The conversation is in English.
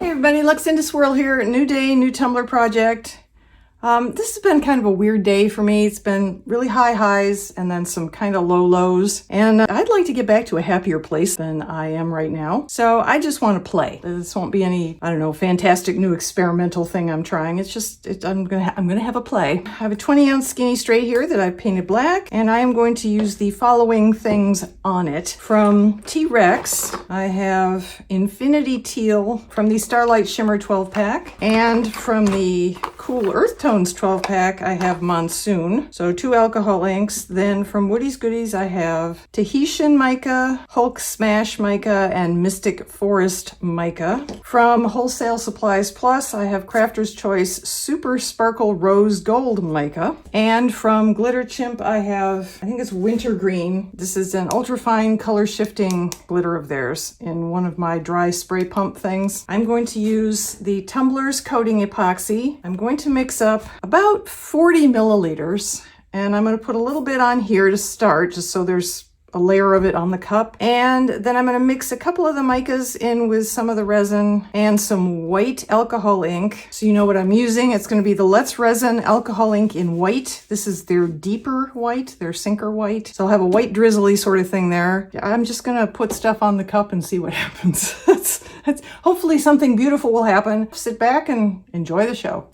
Hey everybody, Lux into Swirl here. New day, new Tumbler project. This has been kind of a weird day for me. It's been really high highs and then some kind of low lows. And I'd like to get back to a happier place than I am right now. So I just want to play. This won't be any, I don't know, fantastic new experimental thing I'm trying. It's just, I'm gonna have a play. I have a 20-ounce skinny straight here that I've painted black, and I am going to use the following things on it. From T-Rex, I have Infinity Teal from the Starlight Shimmer 12-pack, and from the Cool Earth Tones 12-pack, I have Monsoon. So 2 alcohol inks. Then from Woody's Goodies, I have Tahitian Mica, Hulk Smash Mica, and Mystic Forest Mica. From Wholesale Supplies Plus, I have Crafter's Choice Super Sparkle Rose Gold Mica. And from Glitter Chimp, I have, I think it's Wintergreen. This is an ultrafine color shifting glitter of theirs in one of my dry spray pump things. I'm going to use the Tumblers coating epoxy. I'm going to mix up about 40 milliliters, and I'm going to put a little bit on here to start, just so there's a layer of it on the cup. And then I'm going to mix a couple of the micas in with some of the resin and some white alcohol ink. So you know what I'm using. It's going to be the Let's Resin alcohol ink in white. This is their deeper white, their sinker white. So I'll have a white drizzly sort of thing there. I'm just going to put stuff on the cup and see what happens. Hopefully something beautiful will happen. Sit back and enjoy the show.